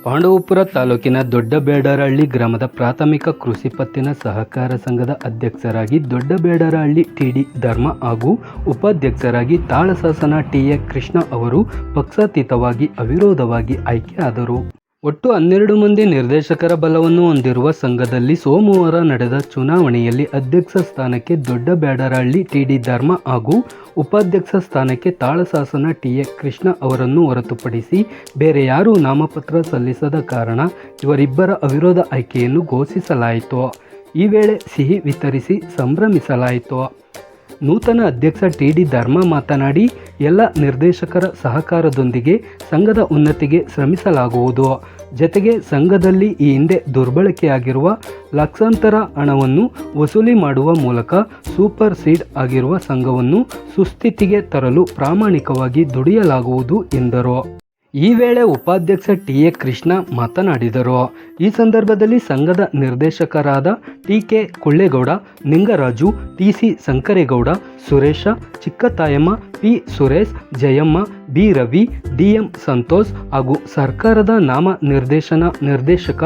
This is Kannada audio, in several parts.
ಪಾಂಡವಪುರ ತಾಲೂಕಿನ ದೊಡ್ಡಬೇಡರಹಳ್ಳಿ ಗ್ರಾಮದ ಪ್ರಾಥಮಿಕ ಕೃಷಿ ಪತ್ತಿನ ಸಹಕಾರ ಸಂಘದ ಅಧ್ಯಕ್ಷರಾಗಿ ದೊಡ್ಡಬೇಡರಹಳ್ಳಿ ಟಿ.ಡಿ. ಧರ್ಮ ಹಾಗೂ ಉಪಾಧ್ಯಕ್ಷರಾಗಿ ತಾಳಸಾಸನ ಟಿ.ಎ. ಕೃಷ್ಣ ಅವರು ಪಕ್ಷಾತೀತವಾಗಿ ಅವಿರೋಧವಾಗಿ ಆಯ್ಕೆಯಾದರು. ಒಟ್ಟು 12 ಮಂದಿ ನಿರ್ದೇಶಕರ ಬಲವನ್ನು ಹೊಂದಿರುವ ಸಂಘದಲ್ಲಿ ಸೋಮವಾರ ನಡೆದ ಚುನಾವಣೆಯಲ್ಲಿ ಅಧ್ಯಕ್ಷ ಸ್ಥಾನಕ್ಕೆ ದೊಡ್ಡಬೇಡರಹಳ್ಳಿ ಟಿ.ಡಿ. ಧರ್ಮ ಹಾಗೂ ಉಪಾಧ್ಯಕ್ಷ ಸ್ಥಾನಕ್ಕೆ ತಾಳಸಾಸನ ಟಿ.ಎ. ಕೃಷ್ಣ ಅವರನ್ನು ಹೊರತುಪಡಿಸಿ ಬೇರೆ ಯಾರೂ ನಾಮಪತ್ರ ಸಲ್ಲಿಸದ ಕಾರಣ ಇವರಿಬ್ಬರ ಅವಿರೋಧ ಆಯ್ಕೆಯನ್ನು ಘೋಷಿಸಲಾಯಿತು. ಈ ವೇಳೆ ಸಿಹಿ ವಿತರಿಸಿ ಸಂಭ್ರಮಿಸಲಾಯಿತು. ನೂತನ ಅಧ್ಯಕ್ಷ ಟಿ.ಡಿ. ಧರ್ಮ ಮಾತನಾಡಿ, ಎಲ್ಲ ನಿರ್ದೇಶಕರ ಸಹಕಾರದೊಂದಿಗೆ ಸಂಘದ ಉನ್ನತಿಗೆ ಶ್ರಮಿಸಲಾಗುವುದು. ಜತೆಗೆ ಸಂಘದಲ್ಲಿ ಈ ಹಿಂದೆ ದುರ್ಬಳಕೆಯಾಗಿರುವ ಲಕ್ಷಾಂತರ ಹಣವನ್ನು ವಸೂಲಿ ಮಾಡುವ ಮೂಲಕ ಸೂಪರ್ ಸೀಡ್ ಆಗಿರುವ ಸಂಘವನ್ನು ಸುಸ್ಥಿತಿಗೆ ತರಲು ಪ್ರಾಮಾಣಿಕವಾಗಿ ದುಡಿಯಲಾಗುವುದು ಎಂದರು. ಈ ವೇಳೆ ಉಪಾಧ್ಯಕ್ಷ ಟಿ.ಎ. ಕೃಷ್ಣ ಮಾತನಾಡಿದರು. ಈ ಸಂದರ್ಭದಲ್ಲಿ ಸಂಘದ ನಿರ್ದೇಶಕರಾದ T K. Kollegowda, Ningaraju, T C. Shankaregowda, Suresha, Chikkathayamma, P. Suresh, Jayamma, B. Ravi, D M. Santosh ಹಾಗೂ ಸರ್ಕಾರದ ನಾಮ ನಿರ್ದೇಶಕ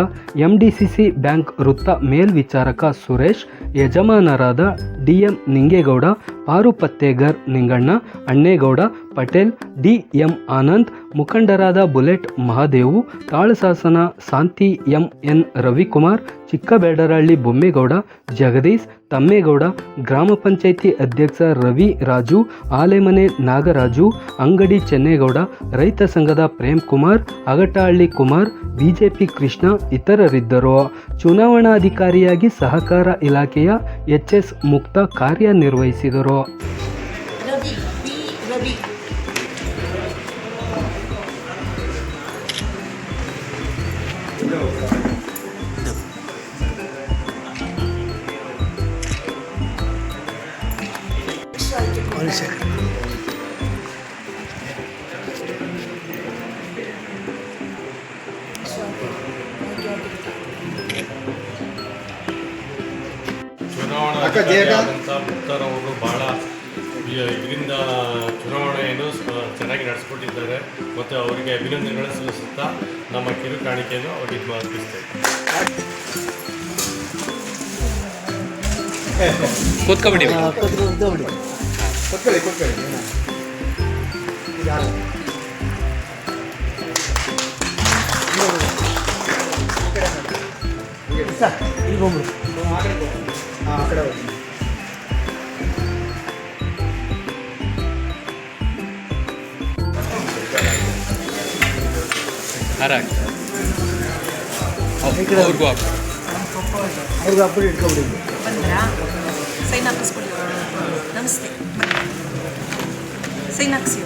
ಎಂಡಿಸಿಸಿ ಬ್ಯಾಂಕ್ ವೃತ್ತ ಮೇಲ್ವಿಚಾರಕ ಸುರೇಶ್, ಯಜಮಾನರಾದ ಡಿ.ಎಂ. ನಿಂಗೇಗೌಡ, ಪಾರುಪತ್ತೇಗರ್ ನಿಂಗಣ್ಣ, ಅಣ್ಣೇಗೌಡ, ಪಟೇಲ್, ಡಿ.ಎಂ. ಆನಂದ್, ಮುಖಂಡರಾದ ಬುಲೆಟ್ ಮಹಾದೇವು, ತಾಳಸಾಸನ ಶಾಂತಿ, ಎಂ.ಎನ್. ರವಿಕುಮಾರ್, ಚಿಕ್ಕಬೇಡರಹಳ್ಳಿ ಬೊಮ್ಮೇಗೌಡ, ಜಗದೀಶ್, ತಮ್ಮೇಗೌಡ, ಗ್ರಾಮ ಪಂಚಾಯಿತಿ ಅಧ್ಯಕ್ಷ ರವಿ ರಾಜು, ಆಲೆಮನೆ ನಾಗರಾಜು, ಅಂಗಡಿ ಚೆನ್ನೇಗೌಡ, ರೈತ ಸಂಘದ ಪ್ರೇಮ್ ಕುಮಾರ್, ಅಗಟಹಳ್ಳಿ ಕುಮಾರ್, ಬಿಜೆಪಿ ಕೃಷ್ಣ ಇತರರಿದ್ದರು. ಚುನಾವಣಾಧಿಕಾರಿಯಾಗಿ ಸಹಕಾರ ಇಲಾಖೆಯ ಎಚ್.ಎಸ್. ಮುಕ್ತ ಕಾರ್ಯನಿರ್ವಹಿಸಿದರು. ಚುನಾವಣಾಧಿಕಾರಿಯಾದಂಥ ಮುಕ್ತಾರವರು ಭಾಳ ಇದರಿಂದ ಚುನಾವಣೆಯನ್ನು ಚೆನ್ನಾಗಿ ನಡೆಸ್ಕೊಟ್ಟಿದ್ದಾರೆ ಮತ್ತು ಅವರಿಗೆ ಅಭಿನಂದನೆಗಳನ್ನು ಸಲ್ಲಿಸುತ್ತಾ ನಮ್ಮ ಕಿರು ಕಾಣಿಕೆಯನ್ನು ಅವರಿಗೆ ಅರ್ಪಿಸ್ತೇವೆ. ಕೂತ್ಕೊಬಿಡಿ. ಅವ್ರಿಗೆ ಅಪ್ಪಡಿ ಇಟ್ಕೊಬಿಡಿ. ಸೈನ್ ಹಾಕಿಸ್ಕೊಳ್ಳಿ. ನಮಸ್ತೆ. ಸೈನ್ ಹಾಕ್ಸಿ.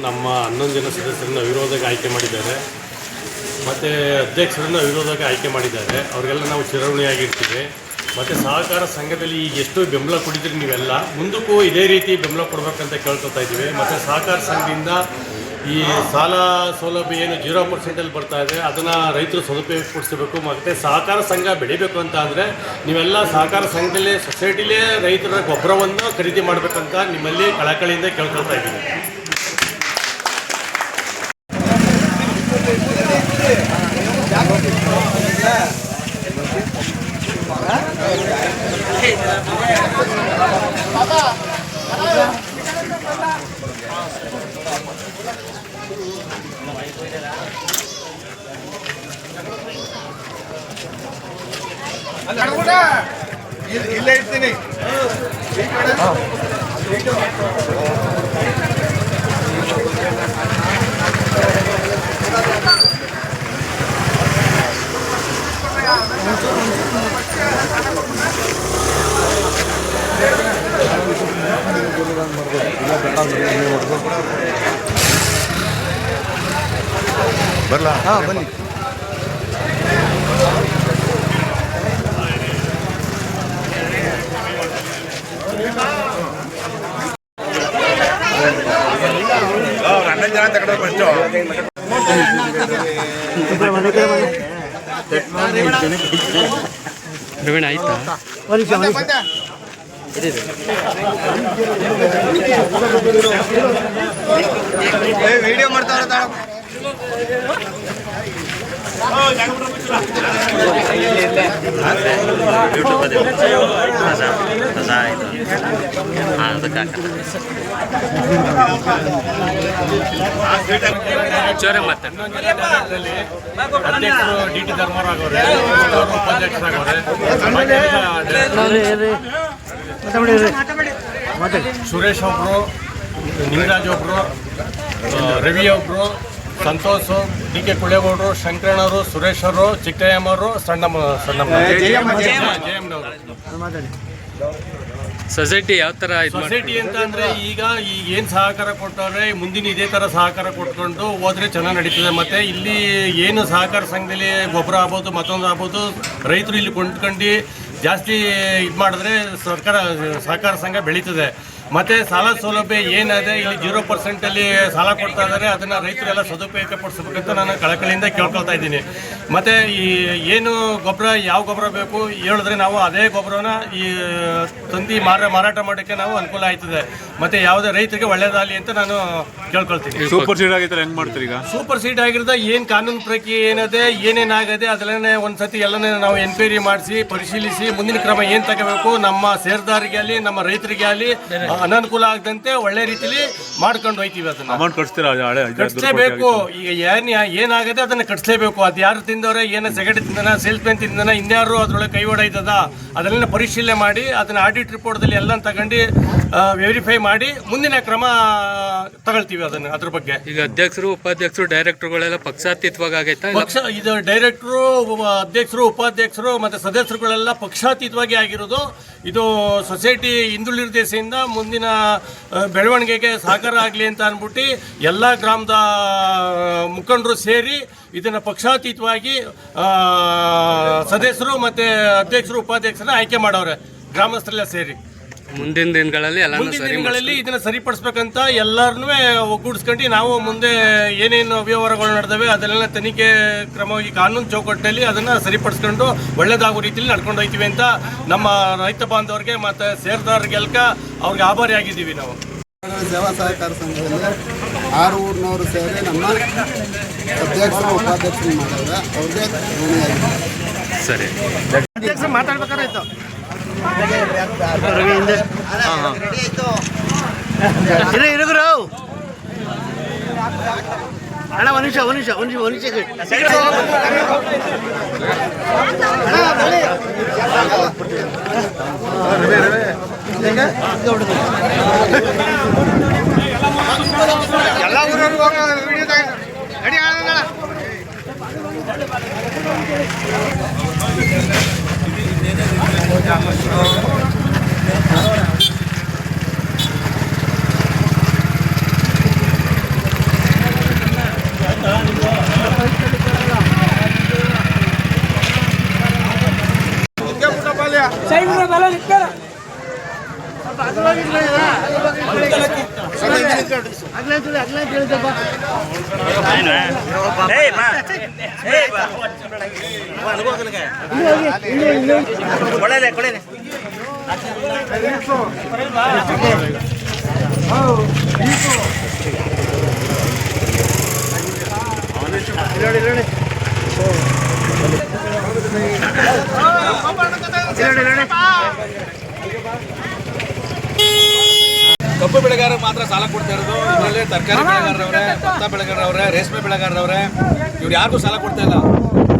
ನಮ್ಮ 11 ಜನ ಸದಸ್ಯರನ್ನು ಅವಿರೋಧಕ್ಕೆ ಆಯ್ಕೆ ಮಾಡಿದ್ದಾರೆ ಮತ್ತು ಅಧ್ಯಕ್ಷರನ್ನು ಅವಿರೋಧಕ್ಕೆ ಆಯ್ಕೆ ಮಾಡಿದ್ದಾರೆ. ಅವರಿಗೆಲ್ಲ ನಾವು ಚಿರಋಣಿಯಾಗಿರ್ತೀವಿ. ಮತ್ತು ಸಹಕಾರ ಸಂಘದಲ್ಲಿ ಈಗ ಎಷ್ಟು ಬೆಂಬಲ ಕೊಟ್ಟಿದ್ರಿ ನೀವೆಲ್ಲ ಮುಂದಕ್ಕೂ ಇದೇ ರೀತಿ ಬೆಂಬಲ ಕೊಡಬೇಕಂತ ಕೇಳ್ಕೊತಾ ಇದ್ದೀವಿ. ಮತ್ತು ಸಹಕಾರ ಸಂಘದಿಂದ ಈ ಸಾಲ ಸೌಲಭ್ಯ ಏನು 0% ಬರ್ತಾ ಇದೆ ಅದನ್ನು ರೈತರು ಸದುಪಯೋಗಪಡಿಸಬೇಕು. ಮತ್ತು ಸಹಕಾರ ಸಂಘ ಬೆಳಿಬೇಕು ಅಂತ ಅಂದರೆ ನೀವೆಲ್ಲ ಸಹಕಾರ ಸಂಘದಲ್ಲೇ ಸೊಸೈಟಿಲೇ ರೈತರ ಗೊಬ್ಬರವನ್ನು ಖರೀದಿ ಮಾಡಬೇಕಂತ ನಿಮ್ಮಲ್ಲಿ ಕಳಕಳಿಯಿಂದ ಕೇಳ್ಕೊಳ್ತಾ ಇದ್ದೀವಿ. ಇಲ್ಲೇ ಇರ್ತೀನಿ. ಬರಲಾ? ಹಾಂ ಬನ್ನಿ. ಜನ ತಗೊಂಡು ಫಸ್ಟು ಪ್ರವೀಣ್ ಆಯ್ತಾ? ವಿಡಿಯೋ ಮಾಡ್ತಾವ್ರ ಜೋರ ಮತ್ತೆ ಅಧ್ಯಕ್ಷರು ಡಿ.ಟಿ. ಧರ್ಮರಾವ್ ಅವರೇ, ಉಪಾಧ್ಯಕ್ಷರಾಗವ್ರೆ, ಸುರೇಶ್ ಒಬ್ರು, ನಿಂಗರಾಜ್ ಒಬ್ರು, ರವಿ ಒಬ್ರು, ಸಂತೋಷ್, ಡಿ.ಕೆ. ಕುಳ್ಳೇಗೌಡರು, ಶಂಕರಣ್ಣವರು, ಸುರೇಶ್ ಅವರು, ಚಿಕ್ಕಯ್ಯಮ್ಮವರು, ಜಯಮ್ಮನವರು. ಸೊಸೈಟಿ ಯಾವ ಥರ ಇದು ಮಾಡಿ ಸೊಸೈಟಿ ಅಂತ ಅಂದ್ರೆ ಈಗ ಏನು ಸಹಕಾರ ಕೊಟ್ಟವ್ರೆ ಮುಂದಿನ ಇದೇ ಥರ ಸಹಕಾರ ಕೊಟ್ಕೊಂಡು ಹೋದ್ರೆ ಚೆನ್ನಾಗಿ ನಡೀತದೆ. ಮತ್ತೆ ಇಲ್ಲಿ ಏನು ಸಹಕಾರ ಸಂಘದಲ್ಲಿ ಗೊಬ್ಬರ ಆಗ್ಬೋದು ಮತ್ತೊಂದು ಆಗ್ಬೋದು ರೈತರು ಇಲ್ಲಿ ಕೊಂಡ್ಕೊಂಡು ಜಾಸ್ತಿ ಇದು ಮಾಡಿದ್ರೆ ಸಹಕಾರ ಸಂಘ ಬೆಳೀತದೆ. ಮತ್ತು ಸಾಲ ಸೌಲಭ್ಯ ಏನಿದೆ ಇಲ್ಲಿ 0% ಸಾಲ ಕೊಡ್ತಾ ಇದ್ದಾರೆ, ಅದನ್ನು ರೈತರೆಲ್ಲ ಸದುಪಯೋಗ ಪಡಿಸ್ಬೇಕಂತ ನಾನು ಕಳಕಳಿಯಿಂದ ಕೇಳ್ಕೊಳ್ತಾ ಇದ್ದೀನಿ. ಮತ್ತು ಈ ಏನು ಗೊಬ್ಬರ ಯಾವ ಗೊಬ್ಬರ ಬೇಕು ಹೇಳಿದ್ರೆ ನಾವು ಅದೇ ಗೊಬ್ಬರನ ಈ ತಂದು ಮಾರಾಟ ಮಾಡೋಕ್ಕೆ ನಾವು ಅನುಕೂಲ ಆಯ್ತದೆ. ಮತ್ತು ಯಾವುದೇ ರೈತರಿಗೆ ಒಳ್ಳೇದಾಗಲಿ ಅಂತ ನಾನು ಕೇಳ್ಕೊಳ್ತೀನಿ. ಸೂಪರ್ ಸೀಡ್ ಆಗಿದ್ರೆ ಹೆಂಗೆ ಮಾಡ್ತೀರಿ ಈಗ? ಸೂಪರ್ ಸೀಡ್ ಆಗಿರೋದ ಏನು ಕಾನೂನು ಪ್ರಕ್ರಿಯೆ ಏನಿದೆ ಏನೇನಾಗದೆ ಅದೆಲ್ಲನೇ ಒಂದು ಸತಿ ಎಲ್ಲನೇ ನಾವು ಎನ್ಕ್ವೈರಿ ಮಾಡಿಸಿ ಪರಿಶೀಲಿಸಿ ಮುಂದಿನ ಕ್ರಮ ಏನು ತಗೋಬೇಕು, ನಮ್ಮ ಷೇರ್ದಾರಿಗೆ ಆಗಲಿ ನಮ್ಮ ರೈತರಿಗೆ ಆಗಲಿ ಅನನುಕೂಲ ಆಗದಂತೆ ಒಳ್ಳೆ ರೀತಿಲಿ ಮಾಡ್ಕೊಂಡು ಹೋಯ್ತೀವಿ. ಅದನ್ನ ಅಮೌಂಟ್ ಕಟ್ಸ್ತೀರಾ? ಕಟ್ಸ್ಲೇಬೇಕು. ಈಗ ಏನಾಗದೆ ಅದನ್ನ ಕಟ್ಸ್ಲೇಬೇಕು. ಅದು ಯಾರು ತಿಂದವ್ರೆ, ಏನೋ ಸೆಗಡಿ ತಿಂದನ, ಸೇಲ್ಸ್ ಮ್ಯಾನ್ ತಿಂದನ, ಇನ್ಯಾರು ಅದ್ರೊಳಗೆ ಕೈ ಹೊಡೈತದ ಅದನ್ನೆಲ್ಲ ಪರಿಶೀಲನೆ ಮಾಡಿ ಅದನ್ನ ಆಡಿಟ್ ರಿಪೋರ್ಟ್ದಲ್ಲಿ ಎಲ್ಲ ತಗೊಂಡು ವೆರಿಫೈ ಮಾಡಿ ಮುಂದಿನ ಕ್ರಮ ತಗೊಳ್ತೀವಿ ಅದನ್ನ. ಅದ್ರ ಬಗ್ಗೆ ಈಗ ಅಧ್ಯಕ್ಷರು ಉಪಾಧ್ಯಕ್ಷರು ಡೈರೆಕ್ಟರ್ಗಳೆಲ್ಲ ಪಕ್ಷಾತೀತವಾಗಿ ಆಗೈತಾ? ಇದು ಡೈರೆಕ್ಟರು, ಅಧ್ಯಕ್ಷರು, ಉಪಾಧ್ಯಕ್ಷರು ಮತ್ತು ಸದಸ್ಯರುಗಳೆಲ್ಲ ಪಕ್ಷಾತೀತವಾಗಿ ಆಗಿರೋದು. ಇದು ಸೊಸೈಟಿ ಹಿಂದುಳಿದ ದೇಶದಿಂದ ಮುಂದಿನ ಬೆಳವಣಿಗೆಗೆ ಸಹಕಾರ ಆಗಲಿ ಅಂತ ಅಂದ್ಬಿಟ್ಟು ಎಲ್ಲ ಗ್ರಾಮದ ಮುಖಂಡರು ಸೇರಿ ಇದನ್ನು ಪಕ್ಷಾತೀತವಾಗಿ ಸದಸ್ಯರು ಮತ್ತು ಅಧ್ಯಕ್ಷರು ಉಪಾಧ್ಯಕ್ಷರನ್ನ ಆಯ್ಕೆ ಮಾಡವ್ರೆ ಗ್ರಾಮಸ್ಥರೆಲ್ಲ ಸೇರಿ. ಮುಂದಿನ ದಿನಗಳಲ್ಲಿ ಇದನ್ನ ಸರಿಪಡಿಸ್ಬೇಕಂತ ಎಲ್ಲರನ್ನೂ ಒಗ್ಗೂಡಿಸ್ಕೊಂಡು ನಾವು ಮುಂದೆ ಏನೇನು ವ್ಯವಹಾರಗಳು ನಡೆದವೆ ಅದನ್ನೆಲ್ಲ ತನಿಖೆ ಕ್ರಮವಾಗಿ ಕಾನೂನು ಚೌಕಟ್ಟಿನಲ್ಲಿ ಅದನ್ನು ಸರಿಪಡಿಸ್ಕೊಂಡು ಒಳ್ಳೇದಾಗೋ ರೀತಿಯಲ್ಲಿ ನಡ್ಕೊಂಡು ಹೋಗ್ತೀವಿ ಅಂತ ನಮ್ಮ ರೈತ ಬಾಂಧವರಿಗೆ ಮತ್ತು ಷೇರ್ದಾರರಿಗೆಲ್ಕ ಅವ್ರಿಗೆ ಆಭಾರಿಯಾಗಿದ್ದೀವಿ. ನಾವು ಸೇವಾ ಸಹಕಾರ ಸಂಘದಲ್ಲಿ 6 ಊರಿನವರು ಸೇರಿ ನಮ್ಮ ಅಧ್ಯಕ್ಷರು ಉಪಾಧ್ಯಕ್ಷರು ಮಾಡಿದ್ರೆ ಅವ್ರಿಗೆ ಋಣಿಯಾಗಿದೆ. ಸರಿ, ಮಾತಾಡ್ಬೇಕಾಯ್ತು. ಅಣ್ಣ ಒಂದು ನಿಮಿಷ ಎಲ್ಲ ಊರವ್ರಿಗೆ ವಿಡಿಯೋ ರೆಡಿ ಆಗೋಣ. ಕಬ್ಬು ಬೆಳೆಗಾರರು ಮಾತ್ರ ಸಾಲ ಕೊಡ್ತಾ ಇರೋದು. ಇದರಲ್ಲಿ ತರಕಾರಿ ಬೆಳೆಗಾರರವ್ರೆ, ಭತ್ತ ಬೆಳೆಗಾರರವ್ರೆ, ರೇಷ್ಮೆ ಬೆಳೆಗಾರರವ್ರೆ, ಇವ್ರು ಯಾರಿಗೂ ಸಾಲ ಕೊಡ್ತಾ ಇಲ್ಲ.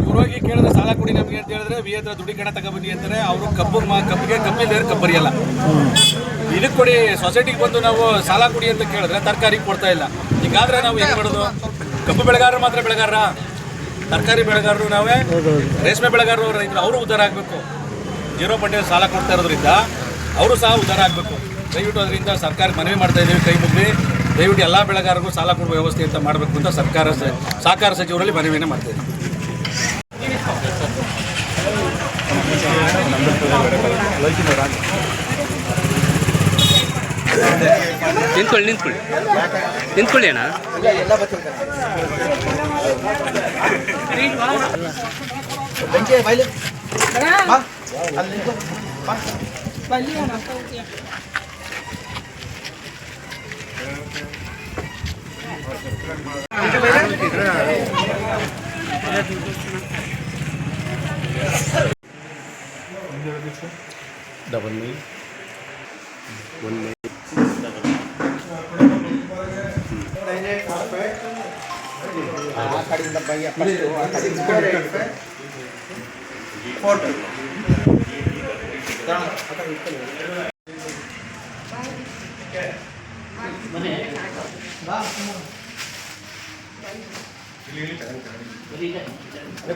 ಇವ್ರು ಹೋಗಿ ಕೇಳಿದ್ರೆ ಸಾಲ ಕೊಡಿ ನಮಗೆ ಅಂತ ಹೇಳಿದ್ರೆ ವಿ ಹತ್ರ ದುಡ್ಡಿನ ತಗೊಬನ್ನಿ ಅಂತಾರೆ. ಅವರು ಕಬ್ಬಿಗೆ ಕಬ್ಬಿಲ್ದೇವ್ರು ಕಬ್ಬರಿಯಲ್ಲ. ಇದಕ್ಕೆ ಕೊಡಿ, ಸೊಸೈಟಿಗೆ ಬಂದು ನಾವು ಸಾಲ ಕೊಡಿ ಅಂತ ಕೇಳಿದ್ರೆ ತರಕಾರಿಗೆ ಕೊಡ್ತಾ ಇಲ್ಲ. ಹೀಗಾದ್ರೆ ನಾವು ಏನು ಮಾಡೋದು? ಕಬ್ಬು ಬೆಳೆಗಾರರು ಮಾತ್ರ ಬೆಳೆಗಾರರ, ತರಕಾರಿ ಬೆಳೆಗಾರರು ನಾವೇ, ರೇಷ್ಮೆ ಬೆಳೆಗಾರರು ರೈತರು ಅವರು ಉದ್ಧಾರ ಆಗಬೇಕು. 0% ಸಾಲ ಕೊಡ್ತಾ ಇರೋದ್ರಿಂದ ಅವರು ಸಹ ಉದ್ಧಾರ ಆಗಬೇಕು. ದಯವಿಟ್ಟು ಅದರಿಂದ ಸರ್ಕಾರಕ್ಕೆ ಮನವಿ ಮಾಡ್ತಾ ಇದ್ದೀವಿ, ಕೈ ಮುಗ್ಗಿ ದಯವಿಟ್ಟು ಎಲ್ಲ ಬೆಳೆಗಾರರಿಗೂ ಸಾಲ ಕೊಡುವ ವ್ಯವಸ್ಥೆ ಅಂತ ಮಾಡಬೇಕು ಅಂತ ಸಹಕಾರ ಸಚಿವರಲ್ಲಿ ಮನವಿಯನ್ನು ಮಾಡ್ತಾ ಇದ್ದೀವಿ. ನಿಂತ್ಕೊಳ್ಳಿ ಅಣ್ಣ.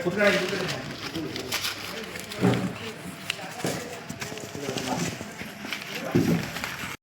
ಕುತ್ಕೊಳ್ಳಿ